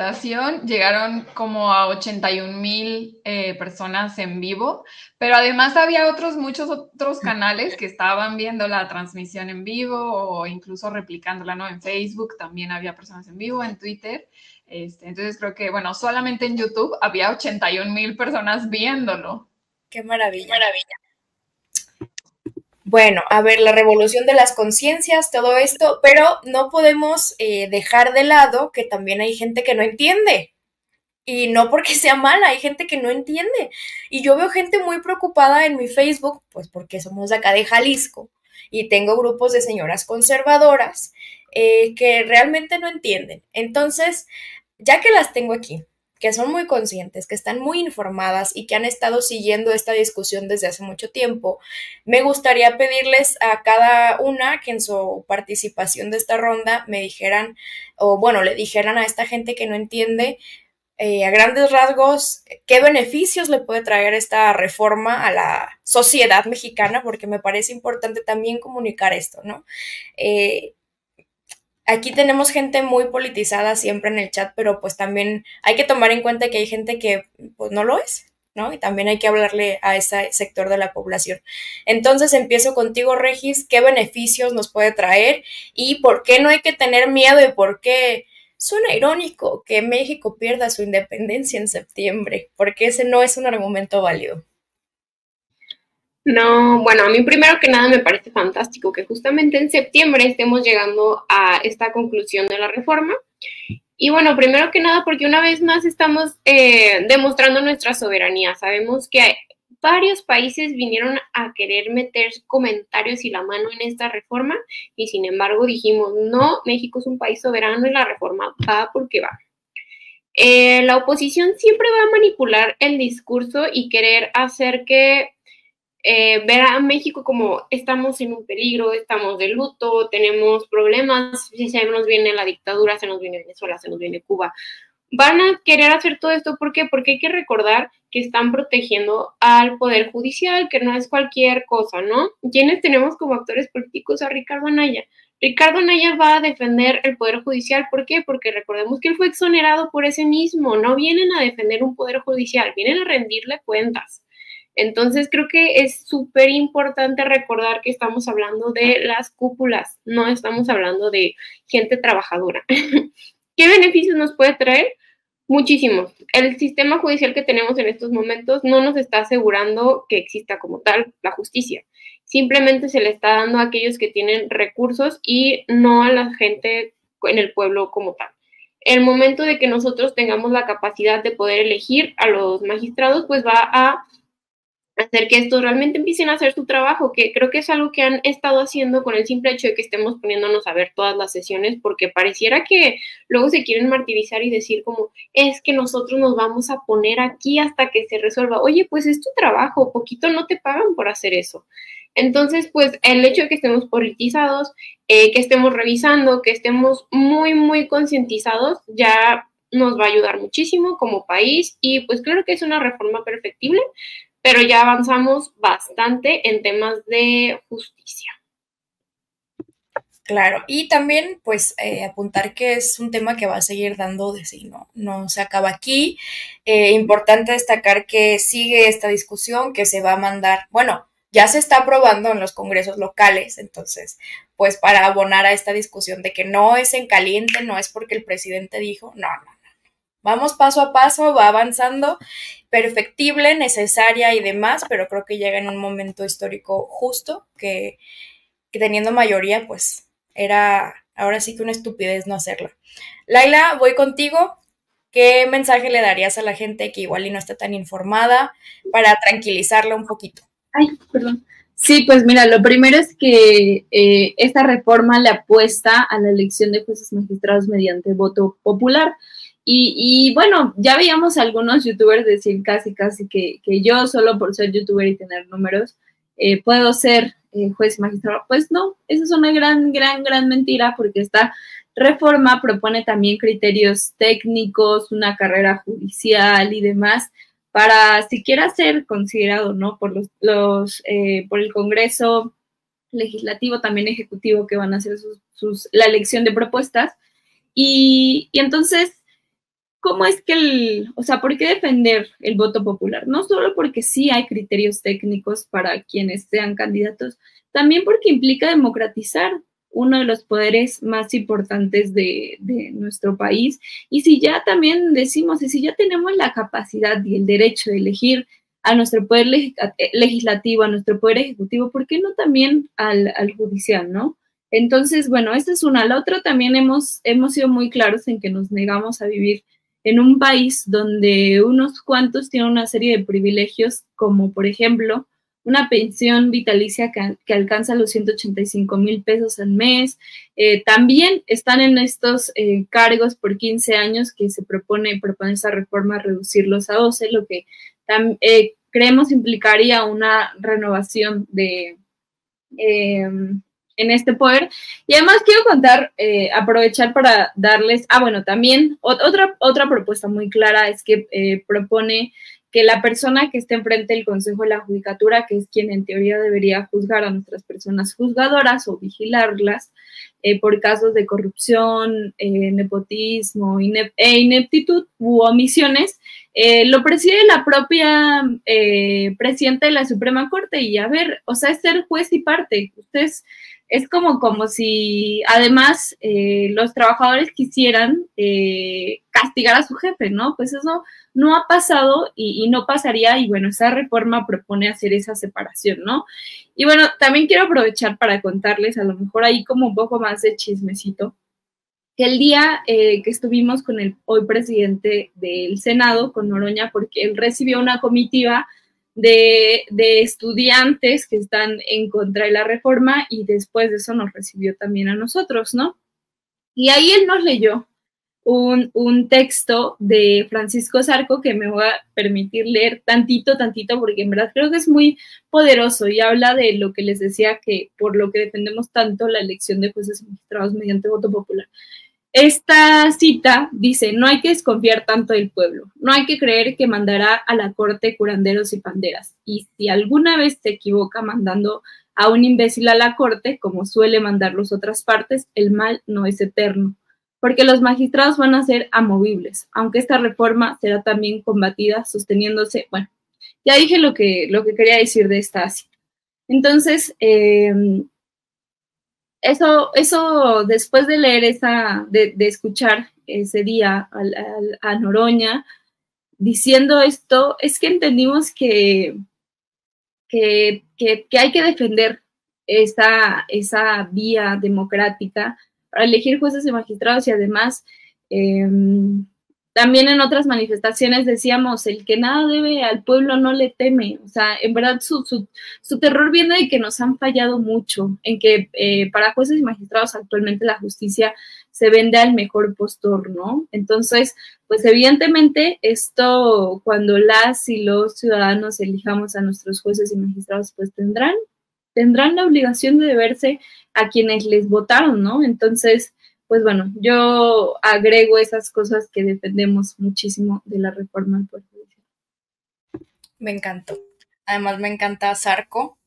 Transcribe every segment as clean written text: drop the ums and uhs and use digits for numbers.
votación llegaron como a 81,000 personas en vivo, pero además había muchos otros canales que estaban viendo la transmisión en vivo o incluso replicándola, ¿no? En Facebook también había personas en vivo, en Twitter. Entonces creo que, bueno, solamente en YouTube había 81,000 personas viéndolo. Qué maravilla. Qué maravilla. Bueno, a ver, la revolución de las conciencias, todo esto, pero no podemos dejar de lado que también hay gente que no entiende. Y no porque sea mala, hay gente que no entiende. Y yo veo gente muy preocupada en mi Facebook, pues porque somos de acá de Jalisco y tengo grupos de señoras conservadoras que realmente no entienden. Entonces, ya que las tengo aquí, que son muy conscientes, que están muy informadas y que han estado siguiendo esta discusión desde hace mucho tiempo, me gustaría pedirles a cada una que en su participación de esta ronda me dijeran, o bueno, le dijeran a esta gente que no entiende, a grandes rasgos, qué beneficios le puede traer esta reforma a la sociedad mexicana, porque me parece importante también comunicar esto, ¿no? Aquí tenemos gente muy politizada siempre en el chat, pero pues también hay que tomar en cuenta que hay gente que pues no lo es, ¿no? Y también hay que hablarle a ese sector de la población. Entonces empiezo contigo, Regis, ¿qué beneficios nos puede traer y por qué no hay que tener miedo y por qué suena irónico que México pierda su independencia en septiembre? Porque ese no es un argumento válido. No, bueno, a mí primero que nada me parece fantástico que justamente en septiembre estemos llegando a esta conclusión de la reforma. Y bueno, primero que nada porque una vez más estamos demostrando nuestra soberanía. Sabemos que varios países vinieron a querer meter comentarios y la mano en esta reforma y sin embargo dijimos, no, México es un país soberano y la reforma va porque va. La oposición siempre va a manipular el discurso y querer hacer que ver a México como estamos en un peligro, estamos de luto, tenemos problemas, si se nos viene la dictadura, se nos viene Venezuela, se nos viene Cuba. Van a querer hacer todo esto, ¿por qué? Porque hay que recordar que están protegiendo al Poder Judicial, que no es cualquier cosa, ¿no? ¿Quiénes tenemos como actores políticos? A Ricardo Anaya. Ricardo Anaya va a defender el Poder Judicial, ¿por qué? Porque recordemos que él fue exonerado por ese mismo, no vienen a defender un Poder Judicial, vienen a rendirle cuentas. Entonces creo que es súper importante recordar que estamos hablando de las cúpulas, no estamos hablando de gente trabajadora. ¿Qué beneficios nos puede traer? Muchísimos. El sistema judicial que tenemos en estos momentos no nos está asegurando que exista como tal la justicia. Simplemente se le está dando a aquellos que tienen recursos y no a la gente en el pueblo como tal. El momento de que nosotros tengamos la capacidad de poder elegir a los magistrados, pues va a hacer que estos realmente empiecen a hacer su trabajo, que creo que es algo que han estado haciendo con el simple hecho de que estemos poniéndonos a ver todas las sesiones, porque pareciera que luego se quieren martirizar y decir como, es que nosotros nos vamos a poner aquí hasta que se resuelva. Oye, pues es tu trabajo, poquito no te pagan por hacer eso. Entonces, pues el hecho de que estemos politizados, que estemos revisando, que estemos muy, muy concientizados, ya nos va a ayudar muchísimo como país y pues claro que es una reforma perfectible, pero ya avanzamos bastante en temas de justicia. Claro, y también pues apuntar que es un tema que va a seguir dando de sí, no se acaba aquí. Importante destacar que sigue esta discusión, que se va a mandar, bueno, ya se está aprobando en los congresos locales, entonces, pues para abonar a esta discusión de que no es en caliente, no es porque el presidente dijo, no. Vamos paso a paso, va avanzando, perfectible, necesaria y demás, pero creo que llega en un momento histórico justo que teniendo mayoría, pues era ahora sí que una estupidez no hacerla. Laila, voy contigo. ¿Qué mensaje le darías a la gente que igual y no está tan informada para tranquilizarla un poquito? Ay, perdón. Sí, pues mira, lo primero es que esta reforma le apuesta a la elección de jueces magistrados mediante voto popular. Y bueno, ya veíamos a algunos youtubers decir casi que yo solo por ser youtuber y tener números puedo ser juez magistrado. Pues no, eso es una gran mentira porque esta reforma propone también criterios técnicos, una carrera judicial y demás para siquiera ser considerado, ¿no? Por por el Congreso Legislativo, también Ejecutivo, que van a hacer la elección de propuestas. Y entonces, ¿cómo es que o sea, por qué defender el voto popular? No solo porque sí hay criterios técnicos para quienes sean candidatos, también porque implica democratizar uno de los poderes más importantes de nuestro país. Y si ya también decimos, y si ya tenemos la capacidad y el derecho de elegir a nuestro poder legislativo, a nuestro poder ejecutivo, ¿por qué no también al judicial, no? Entonces, bueno, esta es una. La otra también hemos sido muy claros en que nos negamos a vivir en un país donde unos cuantos tienen una serie de privilegios, como por ejemplo una pensión vitalicia que alcanza los 185,000 pesos al mes. También están en estos cargos por 15 años que se propone esa reforma reducirlos a 12, lo que creemos implicaría una renovación de en este poder. Y además quiero aprovechar para darles, bueno, también otra propuesta muy clara es que propone que la persona que esté enfrente del Consejo de la Judicatura, que es quien en teoría debería juzgar a nuestras personas juzgadoras o vigilarlas por casos de corrupción, nepotismo, ineptitud u omisiones, lo preside la propia presidenta de la Suprema Corte. Y a ver, o sea, es ser juez y parte. Ustedes es como si además los trabajadores quisieran castigar a su jefe, ¿no? Pues eso no ha pasado y no pasaría, y bueno, esa reforma propone hacer esa separación, ¿no? Y bueno, también quiero aprovechar para contarles, a lo mejor ahí como un poco más de chismecito, que el día que estuvimos con el hoy presidente del Senado, con Noroña, porque él recibió una comitiva de estudiantes que están en contra de la reforma, y después de eso nos recibió también a nosotros, ¿no? Y ahí él nos leyó un texto de Francisco Zarco que me voy a permitir leer tantito, porque en verdad creo que es muy poderoso y habla de lo que les decía, que por lo que defendemos tanto la elección de jueces y magistrados mediante voto popular. Esta cita dice: no hay que desconfiar tanto del pueblo, no hay que creer que mandará a la corte curanderos y panderas, y si alguna vez se equivoca mandando a un imbécil a la corte, como suele mandarlos otras partes, el mal no es eterno, porque los magistrados van a ser amovibles, aunque esta reforma será también combatida sosteniéndose. Bueno, ya dije lo que quería decir de esta cita. Entonces, eso después de leer de escuchar ese día a Noroña diciendo esto, es que entendimos que hay que defender esa vía democrática para elegir jueces y magistrados. Y además, también en otras manifestaciones decíamos: el que nada debe al pueblo no le teme. O sea, en verdad su terror viene de que nos han fallado mucho, en que para jueces y magistrados actualmente la justicia se vende al mejor postor, ¿no? Entonces, pues evidentemente esto, cuando las y los ciudadanos elijamos a nuestros jueces y magistrados, pues tendrán la obligación de deberse a quienes les votaron, ¿no? Entonces, pues bueno, yo agrego esas cosas que defendemos muchísimo de la reforma del Poder Judicial. Me encantó. Además me encanta Zarco,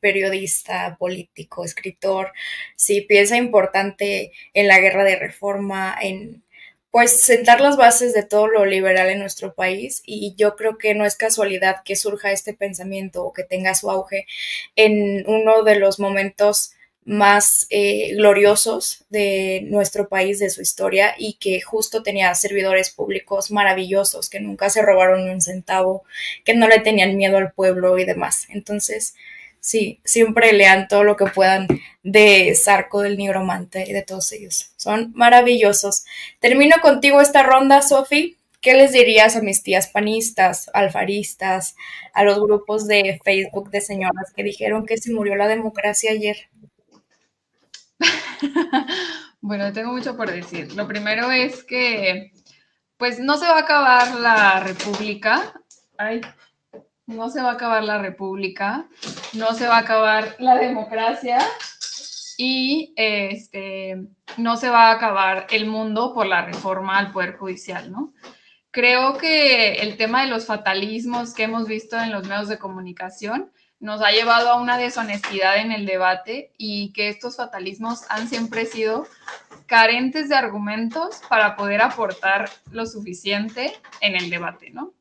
periodista, político, escritor. Sí, piensa importante en la guerra de reforma, en pues sentar las bases de todo lo liberal en nuestro país, y yo creo que no es casualidad que surja este pensamiento o que tenga su auge en uno de los momentos más gloriosos de nuestro país, de su historia, y que justo tenía servidores públicos maravillosos que nunca se robaron un centavo, que no le tenían miedo al pueblo y demás. Entonces, sí, siempre lean todo lo que puedan de Zarco, del Nigromante y de todos ellos. Son maravillosos. Termino contigo esta ronda, Sofi. ¿Qué les dirías a mis tías panistas, alfaristas, a los grupos de Facebook de señoras que dijeron que se murió la democracia ayer? Bueno, tengo mucho por decir. Lo primero es que, pues, no se va a acabar la república. No se va a acabar la república, no se va a acabar la democracia, y no se va a acabar el mundo por la reforma al Poder Judicial, ¿no? Creo que el tema de los fatalismos que hemos visto en los medios de comunicación nos ha llevado a una deshonestidad en el debate, y que estos fatalismos han siempre sido carentes de argumentos para poder aportar lo suficiente en el debate, ¿no?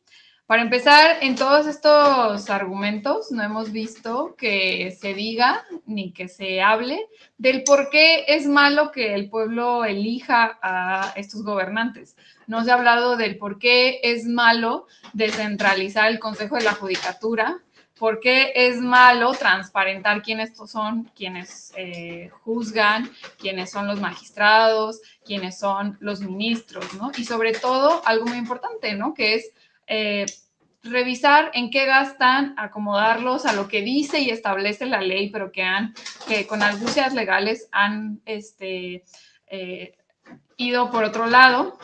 Para empezar, en todos estos argumentos no hemos visto que se diga ni que se hable del por qué es malo que el pueblo elija a estos gobernantes. No se ha hablado del por qué es malo descentralizar el Consejo de la Judicatura, por qué es malo transparentar quiénes son quienes juzgan, quiénes son los magistrados, quiénes son los ministros, ¿no? Y sobre todo, algo muy importante, ¿no? Que es revisar en qué gastan, acomodarlos a lo que dice y establece la ley, pero que con argucias legales han ido por otro lado.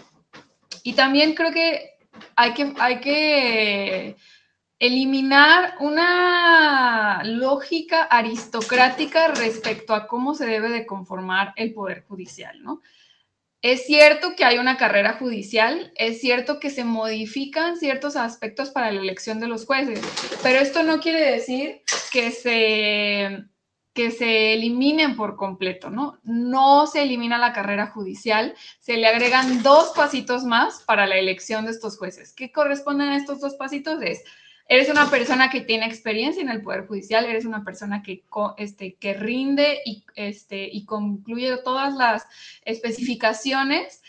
Y también creo que hay que eliminar una lógica aristocrática respecto a cómo se debe de conformar el Poder Judicial, ¿no? Es cierto que hay una carrera judicial, es cierto que se modifican ciertos aspectos para la elección de los jueces, pero esto no quiere decir que se eliminen por completo, ¿no? No se elimina la carrera judicial, se le agregan 2 pasitos más para la elección de estos jueces. ¿Qué corresponden a estos 2 pasitos? Eres una persona que tiene experiencia en el Poder Judicial, eres una persona que rinde y concluye todas las especificaciones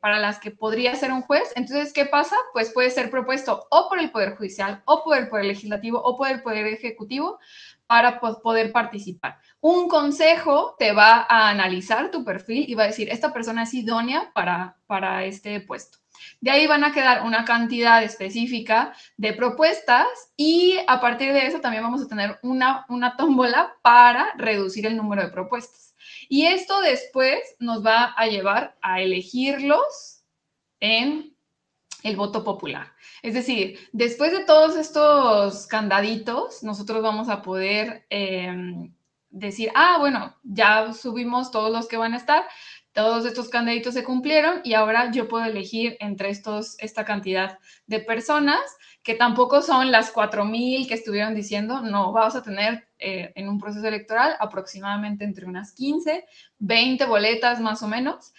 para las que podría ser un juez. Entonces, ¿qué pasa? Pues puede ser propuesto o por el Poder Judicial, o por el Poder Legislativo, o por el Poder Ejecutivo para poder participar. Un consejo te va a analizar tu perfil y va a decir, esta persona es idónea para este puesto. De ahí van a quedar una cantidad específica de propuestas y a partir de eso también vamos a tener una tómbola para reducir el número de propuestas. Y esto después nos va a llevar a elegirlos en el voto popular. Es decir, después de todos estos candaditos, nosotros vamos a poder decir, bueno, ya subimos todos los que van a estar, todos estos candaditos se cumplieron y ahora yo puedo elegir entre esta cantidad de personas, que tampoco son las 4,000 que estuvieron diciendo. No, vamos a tener en un proceso electoral aproximadamente entre unas 15, 20 boletas más o menos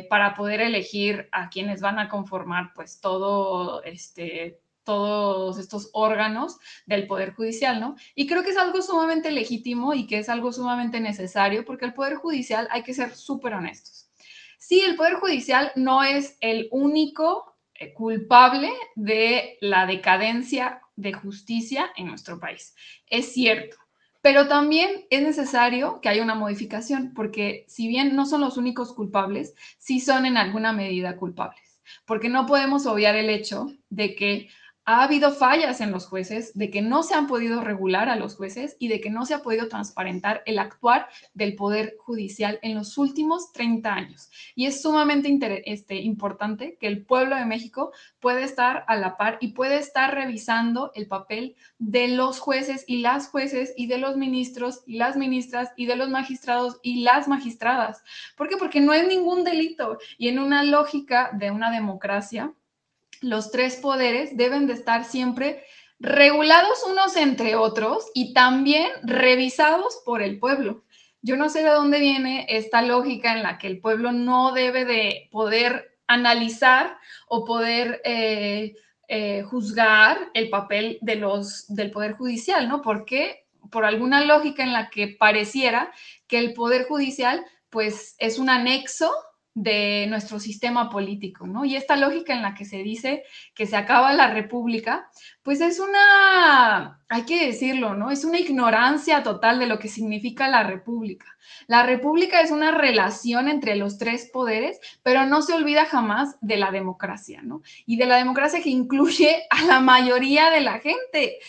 para poder elegir a quienes van a conformar pues todos estos órganos del Poder Judicial, ¿no? Y creo que es algo sumamente legítimo y que es algo sumamente necesario, porque el Poder Judicial, hay que ser súper honestos. Sí, el Poder Judicial no es el único culpable de la decadencia de justicia en nuestro país. Es cierto, pero también es necesario que haya una modificación, porque si bien no son los únicos culpables, sí son en alguna medida culpables, porque no podemos obviar el hecho de que ha habido fallas en los jueces, de que no se han podido regular a los jueces y de que no se ha podido transparentar el actuar del Poder Judicial en los últimos 30 años. Y es sumamente importante que el pueblo de México pueda estar a la par y pueda estar revisando el papel de los jueces y las jueces y de los ministros y las ministras y de los magistrados y las magistradas. ¿Por qué? Porque no es ningún delito, y en una lógica de una democracia, los 3 poderes deben de estar siempre regulados unos entre otros y también revisados por el pueblo. Yo no sé de dónde viene esta lógica en la que el pueblo no debe de poder analizar o poder juzgar el papel del Poder Judicial, ¿no? Porque por alguna lógica en la que pareciera que el Poder Judicial pues es un anexo de nuestro sistema político, ¿no? Y esta lógica en la que se dice que se acaba la república, pues es hay que decirlo, ¿no? Es una ignorancia total de lo que significa la república. La república es una relación entre los 3 poderes, pero no se olvida jamás de la democracia, ¿no? Y de la democracia que incluye a la mayoría de la gente.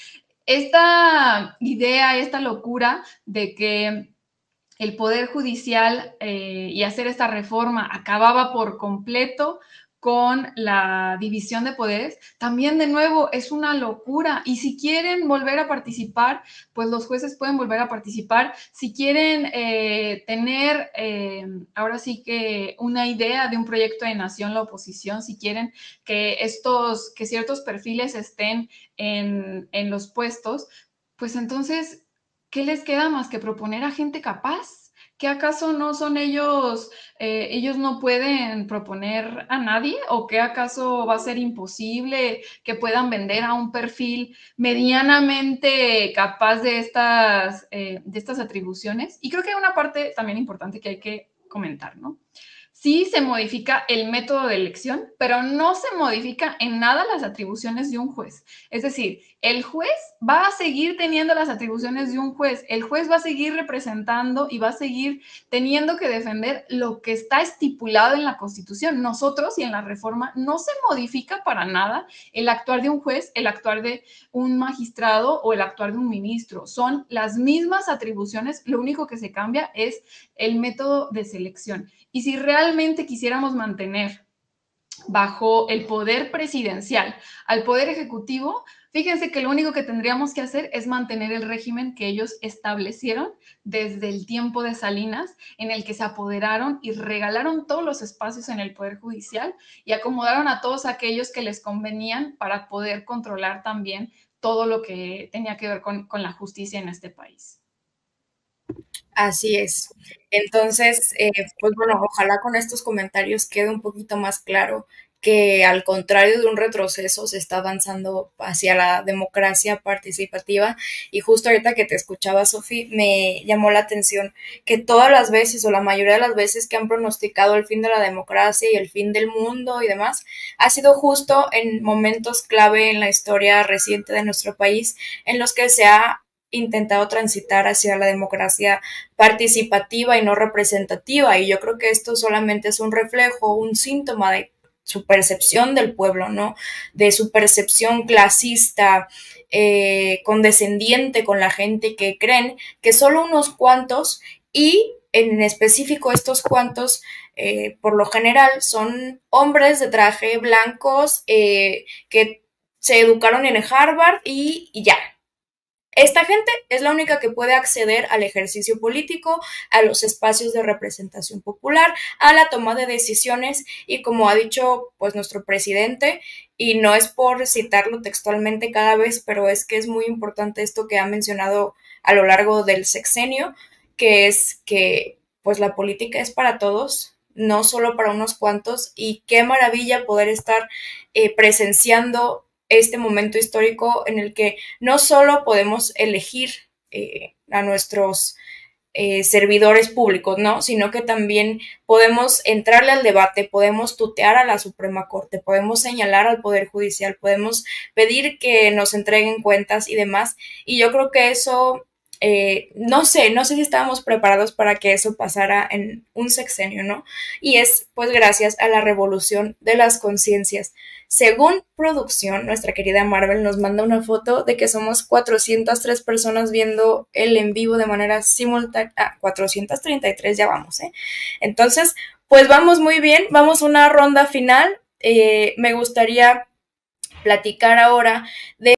Esta idea, esta locura de que el Poder Judicial y hacer esta reforma acababa por completo con la división de poderes, también de nuevo es una locura. Y si quieren volver a participar, pues los jueces pueden volver a participar. Si quieren tener ahora sí que una idea de un proyecto de nación, la oposición, si quieren que ciertos perfiles estén en los puestos, pues entonces, ¿qué les queda más que proponer a gente capaz, ¿qué acaso no son ellos no pueden proponer a nadie? ¿O qué acaso va a ser imposible que puedan vender a un perfil medianamente capaz de estas atribuciones? Y creo que hay una parte también importante que hay que comentar, ¿no? Sí se modifica el método de elección, pero no se modifica en nada las atribuciones de un juez. Es decir, el juez va a seguir teniendo las atribuciones de un juez. El juez va a seguir representando y va a seguir teniendo que defender lo que está estipulado en la Constitución. Nosotros y en la reforma no se modifica para nada el actuar de un juez, el actuar de un magistrado o el actuar de un ministro. Son las mismas atribuciones, lo único que se cambia es el método de selección. Y si realmente quisiéramos mantener bajo el poder presidencial al poder ejecutivo, fíjense que lo único que tendríamos que hacer es mantener el régimen que ellos establecieron desde el tiempo de Salinas, en el que se apoderaron y regalaron todos los espacios en el Poder Judicial y acomodaron a todos aquellos que les convenían para poder controlar también todo lo que tenía que ver con la justicia en este país. Así es. Entonces, pues bueno, ojalá con estos comentarios quede un poquito más claro que al contrario de un retroceso se está avanzando hacia la democracia participativa. Y justo ahorita que te escuchaba, Sofi, me llamó la atención que todas las veces o la mayoría de las veces que han pronosticado el fin de la democracia y el fin del mundo y demás, ha sido justo en momentos clave en la historia reciente de nuestro país en los que se ha intentado transitar hacia la democracia participativa y no representativa, y yo creo que esto solamente es un reflejo, un síntoma de su percepción del pueblo, ¿no? De su percepción clasista, condescendiente con la gente, que creen que solo unos cuantos, y en específico estos cuantos, por lo general son hombres de traje blancos que se educaron en Harvard y ya. Esta gente es la única que puede acceder al ejercicio político, a los espacios de representación popular, a la toma de decisiones, y como ha dicho pues nuestro presidente, y no es por citarlo textualmente cada vez, pero es que es muy importante esto que ha mencionado a lo largo del sexenio, que es que pues la política es para todos, no solo para unos cuantos, y qué maravilla poder estar presenciando este momento histórico en el que no solo podemos elegir a nuestros servidores públicos, ¿no? Sino que también podemos entrarle al debate, podemos tutear a la Suprema Corte, podemos señalar al Poder Judicial, podemos pedir que nos entreguen cuentas y demás. Y yo creo que eso, no sé si estábamos preparados para que eso pasara en un sexenio, ¿no? Y es pues gracias a la revolución de las conciencias. Según producción, nuestra querida Marvel nos manda una foto de que somos 403 personas viendo el en vivo de manera simultánea. 433 ya vamos, ¿eh? Entonces, pues vamos muy bien, vamos a una ronda final. Me gustaría platicar ahora de